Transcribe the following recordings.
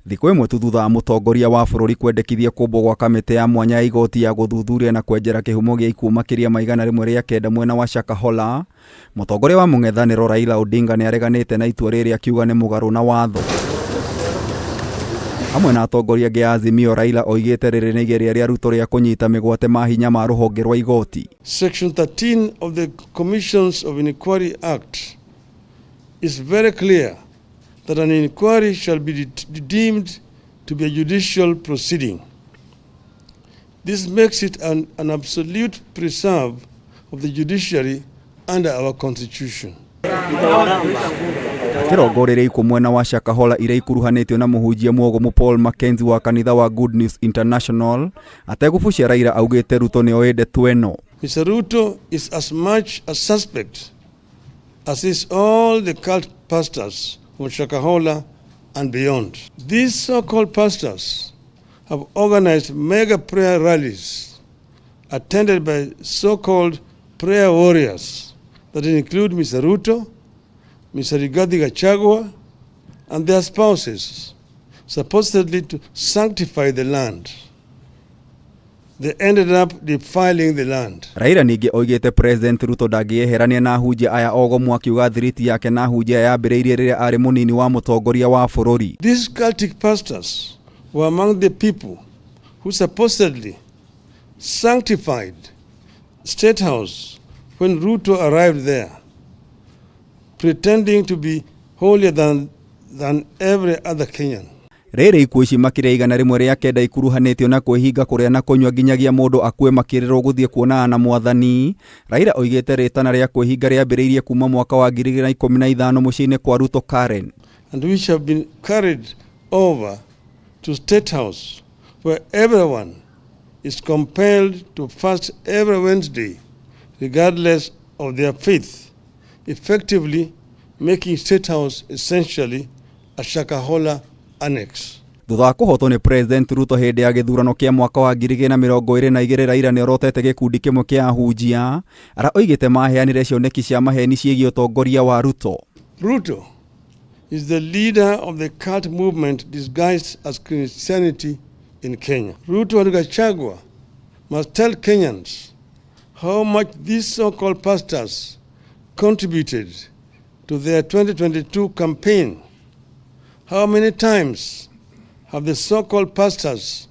Thikũ ĩmwe tu thutha wa mũtongoria wa bũrũri kwendekithia kũmbwo gwa kamĩtĩ ya mwanya ya igoti ya gũthuthuria na kwenjera kĩhumo gĩa ikuu makĩria ma 109 mwena wa Shakahola, mũtongoria wa mũng'ethanĩro Raila Odinga nĩareganĩte na itua rĩrĩ akiuga nĩ mũgarũ na watho. Hamwe na atongoria angĩ a Azimio, Raila oigĩte rĩrĩ nĩ igeria rĩa Ruto rĩa kũnyita mĩgwate ma hinya ma rũhonge rwa igoti. Section 13 of the Commissions of Inquiry Act is very clear that an inquiry shall be deemed to be a judicial proceeding. This makes it an absolute preserve of the judiciary under our constitution. Akĩrongoreria ikũ mwena wa Shakahola iria ikuruhanĩtio na mũhunjia mũgomu Paul Mackenzie wa kanitha wa Good News International, ategũbucia Raila augĩte Ruto nĩoĩ ndeto ĩno. Mr. Ruto is as much a suspect as is all the cult pastors from Shakahola and beyond. These so-called pastors have organized mega prayer rallies attended by so-called prayer warriors that include Mr. Ruto, Mr. Gachagua, and their spouses, supposedly to sanctify the land. They ended up defiling the land. Raila ningĩ oigĩte President Ruto ndangĩeherania na hunjia aya ogomu akiuga thiriti yake na hunjia yambĩrĩirie rĩrĩa arĩ mũnini wa mũtongoria wa bũrũri. These cultic pastors were among the people who supposedly sanctified State House when Ruto arrived there, pretending to be holier than every other Kenyan. Rĩrĩ ikuũ ici makĩria 101 rĩa kenda ikuruhanĩtio na kwĩhinga kũrĩa na kũnyua nginyagia mũndũ akue makĩrĩrwo gũthiĩ kuonana na mwathani. Raila oigĩte rĩtana rĩa kwĩhinga rĩambĩrĩirie kuma mwaka wa 2015 mũciĩ-inĩ kwa Ruto Karen. And which have been carried over to State House, where everyone is compelled to fast every Wednesday, regardless of their faith, effectively making State House essentially a Shakahola annex. Thutha wa kũhotwo nĩ President Ruto hĩndĩ ya gĩthurano kĩa mwaka wa 2022, Raila nĩorotete gĩkundi kĩmwe kĩa ahunjia ara oigĩte maheanire cioneki cia maheni ciĩgiĩ ũtongoria wa Ruto. Ruto is the leader of the cult movement disguised as Christianity in Kenya. Ruto and Gachagua must tell Kenyans how much these so-called pastors contributed to their 2022 campaign. How many times have the so-called pastors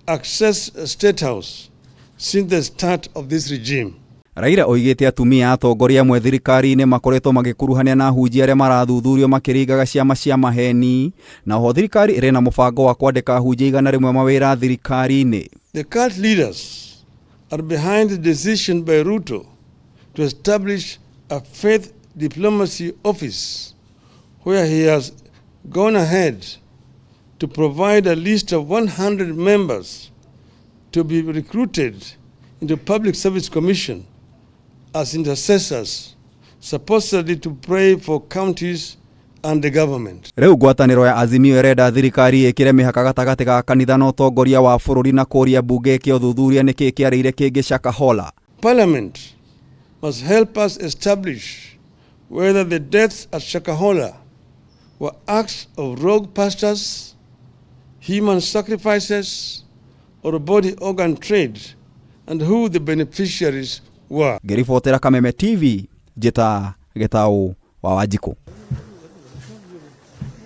accessed a State House since the start of this regime? Raila oigĩte atumia atongoria amwe thirikari-inĩ makoretwo magĩkuruhania na ahunjia arĩa marathuthurio makĩringaga ciama cia maheni, na ho thirikari ĩrĩ na mũbango wa kwandĩka ahunjia 100 mawĩra thirikari-inĩ. The cult leaders are behind the decision by Ruto to establish a faith diplomacy office where he has gone ahead to provide a list of 100 members to be recruited into Public Service Commission as intercessors, supposedly to pray for counties and the government. Rĩu ngwatanĩro ya Azimio ĩrenda thirikari ĩkĩre mĩhaka gatagatĩ ga kanitha na ũtongoria wa bũrũri na kũria mbunge ĩke ũthuthuria nĩkĩ kĩarĩire kĩngĩ Shakahola. Parliament must help us establish whether the deaths at Shakahola were acts of rogue pastors, human sacrifices, or body organ trade, and who the beneficiaries were. Ngĩribotera Kameme TV, Jeta Getau wa Wanjikũ.